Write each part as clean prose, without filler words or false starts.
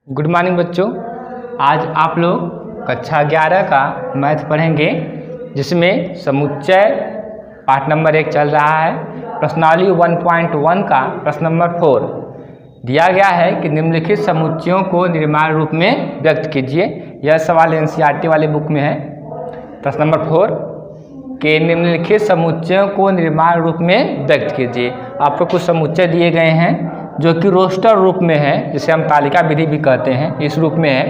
Good morning बच्चों। आज आप लोग कक्षा 11 का मैथ पढ़ेंगे, जिसमें समुच्चय पाठ नंबर 1 चल रहा है। प्रश्नावली 1.1 का प्रश्न नंबर 4 दिया गया है कि निम्नलिखित समुच्चयों को निर्माण रूप में व्यक्त कीजिए। यह सवाल एनसीईआरटी वाले बुक में है। प्रश्न नंबर 4 के निम्नलिखित समुच्चयों को निर्माण रूप में व्यक्त कीजिए। आपको कुछ समुच्चय दिए गए हैं जो कि रोस्टर रूप में है, जिसे हम तालिका विधि भी कहते हैं। इस रूप में है,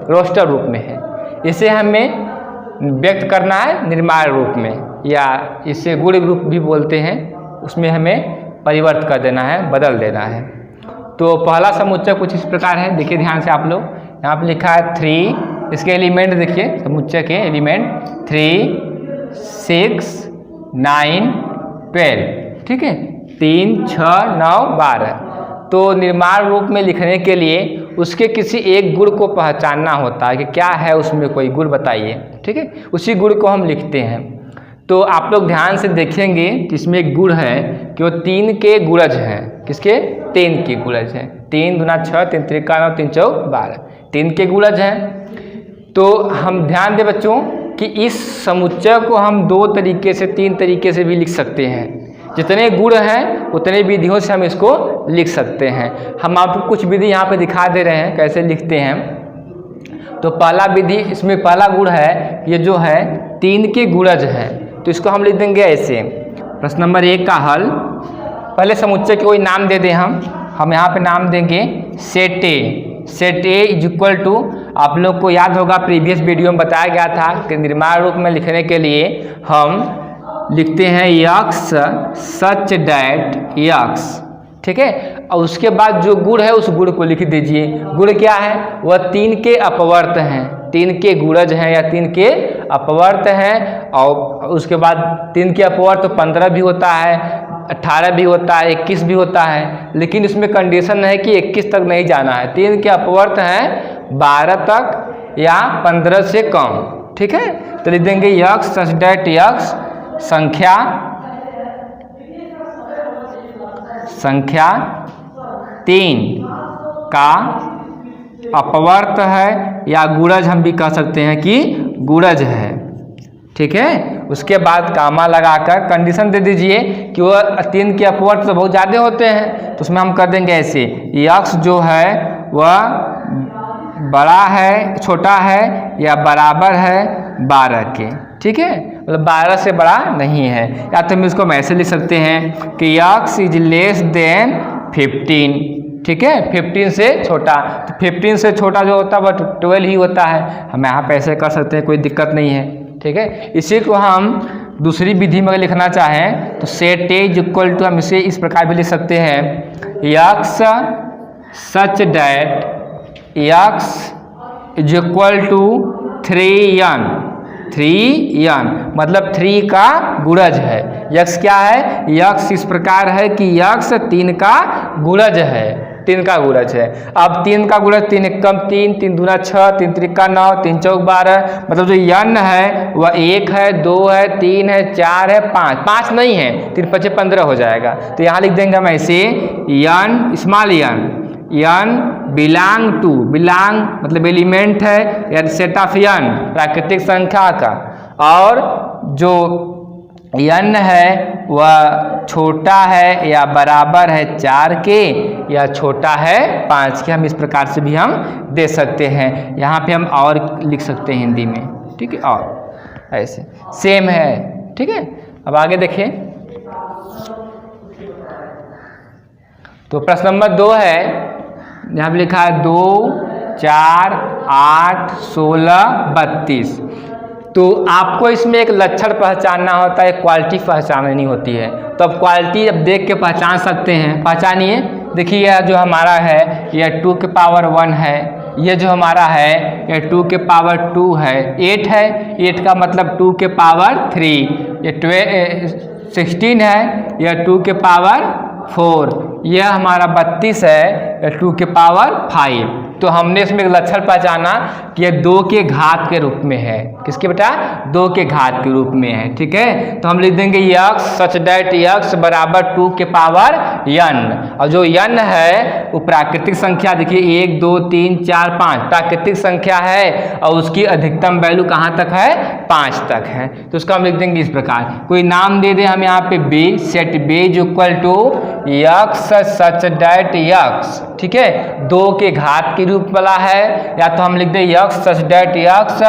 रोस्टर रूप में है। इसे हमें व्यक्त करना है निर्माण रूप में, या इसे गुण रूप भी बोलते हैं। उसमें हमें परिवर्तित कर देना है, बदल देना है। तो पहला समुच्चय कुछ इस प्रकार है, देखिए ध्यान से आप लोग। यहाँ पर लिखा है 3, इसके एलिमेंट देखिए, समुच्चय के एलिमेंट 3, 6, 9, 12। ठीक है, 3, 6, 9, 12। तो निर्माण रूप में लिखने के लिए उसके किसी एक गुण को पहचानना होता है कि क्या है उसमें, कोई गुण बताइए। ठीक है, उसी गुण को हम लिखते हैं। तो आप लोग ध्यान से देखेंगे कि इसमें एक गुण है कि वो 3 के गुणज हैं। किसके? 3 के गुणज हैं। 3 दूना 6, 3 त्रिका 9, 3 चौक 12, 3 के गुणज हैं। तो हम ध्यान दें बच्चों कि इस समुच्चय को हम 2 तरीके से, 3 तरीके से भी लिख सकते हैं। जितने गुण हैं उतने विधियों से हम इसको लिख सकते हैं। हम आपको कुछ विधि यहाँ पे दिखा दे रहे हैं कैसे लिखते हैं। तो पहला विधि, इसमें पहला गुण है, ये जो है 3 के गुणज है। तो इसको हम लिख देंगे ऐसे। प्रश्न नंबर 1 का हल, पहले समुच्चय के कोई नाम दे दें हम यहाँ पे नाम देंगे set A. Set A is equal to, आप लोग को याद होगा प्रीवियस वीडियो में बताया गया था कि निर्माण रूप में लिखने के लिए हम लिखते हैं यक्स सच डैट यक्स। ठीक है, और उसके बाद जो गुण है उस गुण को लिख दीजिए। गुण क्या है? वह 3 के अपवर्त हैं, 3 के गुणज हैं या 3 के अपवर्त हैं। और उसके बाद 3 के अपवर्त तो 15 भी होता है, 18 भी होता है, 21 भी होता है। लेकिन इसमें कंडीशन है कि 21 तक नहीं जाना है। 3 के अपवर्त हैं 12 तक या 15 से कम। ठीक है, तो लिख देंगे यक्स सच डैट यक्स संख्या 3 का अपवर्त है, या गुणज हम भी कह सकते हैं कि गुणज है। ठीक है, उसके बाद कामा लगाकर कंडीशन दे दीजिए कि वह 3 के अपवर्त तो बहुत ज़्यादा होते हैं। तो उसमें हम कर देंगे ऐसे, यक्स जो है वह बड़ा है, छोटा है या बराबर है 12 के। ठीक है, मतलब 12 से बड़ा नहीं है। या तो हम इसको ऐसे लिख सकते हैं कि यक्स इज लेस देन 15। ठीक है, 15 से छोटा। तो 15 से छोटा जो होता है वह 12 ही होता है। हम यहाँ पे ऐसे कर सकते हैं, कोई दिक्कत नहीं है। ठीक है, इसी को हम दूसरी विधि में लिखना चाहें तो set A is equal to, हम इसे इस प्रकार भी लिख सकते हैं x such that x is equal to 3n। 3n मतलब 3 का गुणज है। यक्स क्या है? यक्स इस प्रकार है कि यक्स 3 का गुणज है, 3 का गुणज है। अब 3 का गुणज 3 कम 3, 3 दूना 6, 3 त्रिका 9, 3 चौक 12। मतलब जो n है वह 1 है, 2 है, 3 है, 4 है, 5 नहीं है, 3 5 15 हो जाएगा। तो यहाँ लिख देंगे हम ऐसे n small n belong to, belong मतलब एलिमेंट है या सेट ऑफ n प्राकृतिक संख्या का, और जो n है वह छोटा है या बराबर है 4 के या छोटा है 5 के। हम इस प्रकार से भी हम दे सकते हैं। यहाँ पे हम और लिख सकते हैं हिंदी में। ठीक है, और ऐसे सेम है। ठीक है, अब आगे देखें। तो प्रश्न नंबर 2 है, यहाँ पे लिखा है 2, 4, 8, 16, 32। तो आपको इसमें एक लक्षण पहचानना होता है, क्वालिटी पहचाननी होती है। तो अब क्वालिटी अब देख के पहचान सकते हैं। पहचानिए, देखिए यह जो हमारा है यह 2 के पावर 1 है। ये जो हमारा है यह 2 के पावर 2 है। 8 है, 8 का मतलब 2 के पावर 3। ये 16 है, यह 2 के पावर 4। यह हमारा 32 है, 2 के पावर 5। तो हमने इसमें एक लक्षण पहचाना कि यह 2 के घात के रूप में है। किसके बेटा? 2 के घात के रूप में है। ठीक है, तो हम लिख देंगे यक्स सच दैट यक्स बराबर 2 के पावर n। और जो n है वो प्राकृतिक संख्या, देखिए 1 2 3 4 5 प्राकृतिक संख्या है और उसकी अधिकतम वैल्यू कहाँ तक है? 5 तक है। तो उसका हम लिख देंगे इस प्रकार, कोई नाम दे दे हम यहाँ पे b, set b is equal to x such that x. ठीक है, 2 के घात के रूप वाला है, या तो हम लिख दे यक्स सच दैट यक्स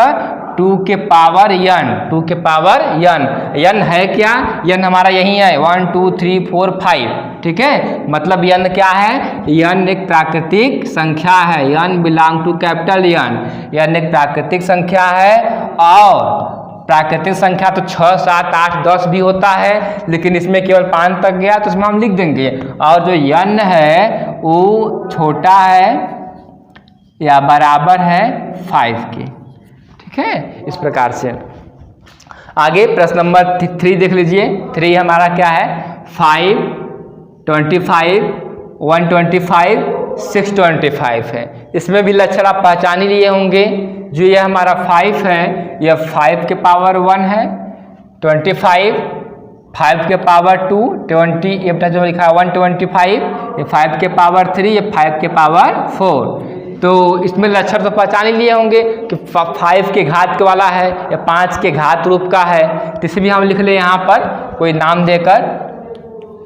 2 के पावर n, 2 के पावर n है क्या? n हमारा यही है 1 2 3 4 5। ठीक है, मतलब n क्या है? n एक प्राकृतिक संख्या है, n belong to capital n एक प्राकृतिक संख्या है। और प्राकृतिक संख्या तो 6 7 8 10 भी होता है, लेकिन इसमें केवल 5 तक गया तो इसमें हम लिख देंगे। और जो n है वो छोटा है या बराबर है 5 के। ठीक है, इस प्रकार से। आगे प्रश्न नंबर 3 देख लीजिए। 3 हमारा क्या है? 5 25 125 625 है। इसमें भी लक्षण आप पहचान ही लिए होंगे। जो ये हमारा 5 है यह 5 के पावर 1 है, 25 5 के पावर 2, 20 ये बेटा जो लिखा है 125, ये 5 के पावर 3, ये 5 के पावर 4। तो इसमें लक्षण तो पहचान ही लिए होंगे कि 5 के घात वाला है या 5 के घात रूप का है। तो इसे भी हम लिख ले यहाँ पर कोई नाम देकर।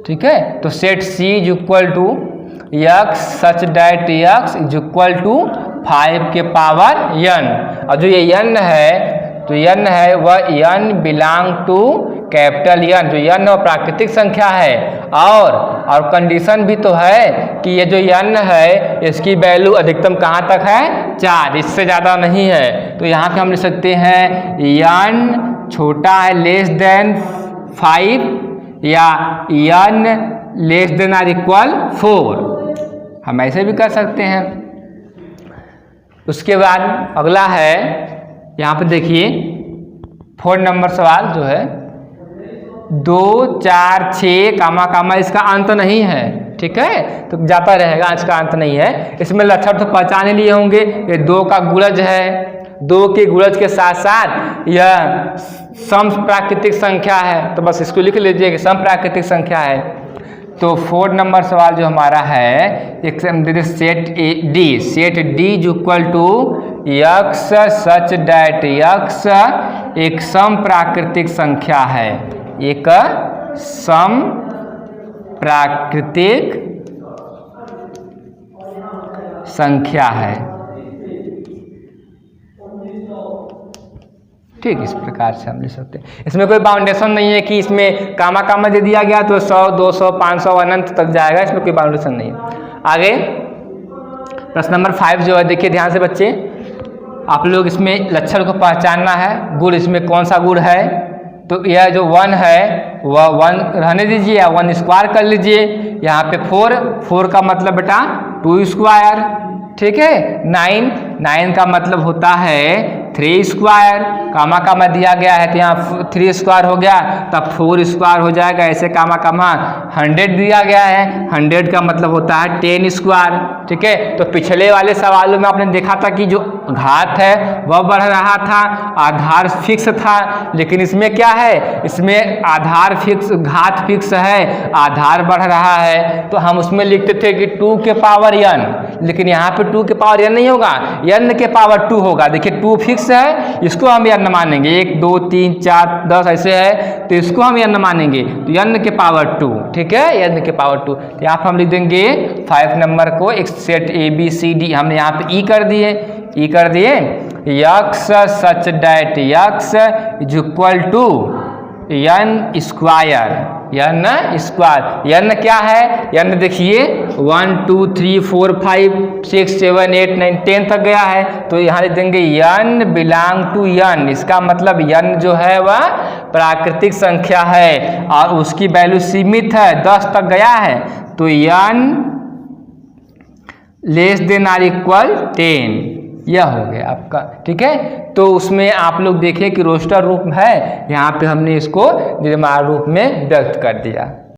ठीक है, तो set c is equal to x such that x is equal to 5 के पावर n। और जो ये n है तो n है वह n belong to capital n। जो n वो प्राकृतिक संख्या है। और कंडीशन भी तो है कि ये जो n है इसकी वैल्यू अधिकतम कहाँ तक है? 4, इससे ज़्यादा नहीं है। तो यहाँ पे हम लिख सकते हैं n छोटा है लेस देन 5 या n less than or equal 4। हम ऐसे भी कर सकते हैं। उसके बाद अगला है, यहाँ पे देखिए 4 नंबर सवाल जो है 2 4 6 कामा कामा, इसका अंत नहीं है। ठीक है, तो जाता रहेगा, इसका अंत नहीं है। इसमें लक्षण तो पहचान ही लिए होंगे, ये 2 का गुणज है, 2 के गुणज के साथ साथ यह सम प्राकृतिक संख्या है। तो बस इसको लिख लीजिए कि सम प्राकृतिक संख्या है। तो 4 नंबर सवाल जो हमारा है एक set D, set D is equal to x such that x एक सम प्राकृतिक संख्या है, एक सम प्राकृतिक संख्या है। ठीक, इस प्रकार से हम लिख सकते हैं। इसमें कोई बाउंडेशन नहीं है कि इसमें कामा कामा दे दिया गया तो 100 200 500 अनंत तक जाएगा, इसमें कोई बाउंडेशन नहीं है। आगे प्रश्न नंबर 5 जो है, देखिए ध्यान से बच्चे, आप लोग इसमें लक्षण को पहचानना है। गुण इसमें कौन सा गुण है? तो यह जो 1 है वह 1 रहने दीजिए या 1 स्क्वायर कर लीजिए। यहाँ पे 4 का मतलब बेटा 2 स्क्वायर। ठीक है, 9 का मतलब होता है 3 स्क्वायर। कामा कामा दिया गया है तो यहाँ 3 स्क्वायर हो गया, तब 4 स्क्वायर हो जाएगा। ऐसे कामा कामा 100 दिया गया है, 100 का मतलब होता है 10 स्क्वायर। ठीक है, तो पिछले वाले सवालों में आपने देखा था कि जो घात है वह बढ़ रहा था, आधार फिक्स था। लेकिन इसमें क्या है? इसमें आधार फिक्स, घात फिक्स है, आधार बढ़ रहा है। तो हम उसमें लिखते थे कि 2 के पावर n, लेकिन यहाँ पे 2 के पावर n नहीं होगा, n के पावर 2 होगा। देखिए 2 फिक्स है, इसको हम n मानेंगे। 1 2 3 4 10 ऐसे है तो इसको हम n मानेंगे, तो n के पावर 2। ठीक है, n के पावर 2। तो यहाँ पर हम लिख देंगे 5 नंबर को एक set A B C D, हमने यहाँ पे ई कर दिए, x such that x is equal to n square, n square. n क्या है? n देखिए 1 2 3 4 5 6 7 8 9 10 तक गया है, तो यहाँ लिख देंगे n बिलोंग टू n। इसका मतलब n जो है वह प्राकृतिक संख्या है और उसकी वैल्यू सीमित है, 10 तक गया है। तो n less than or equal 10, यह हो गया आपका। ठीक है, तो उसमें आप लोग देखें कि रोस्टर रूप है, यहाँ पे हमने इसको निर्माण रूप में व्यक्त कर दिया।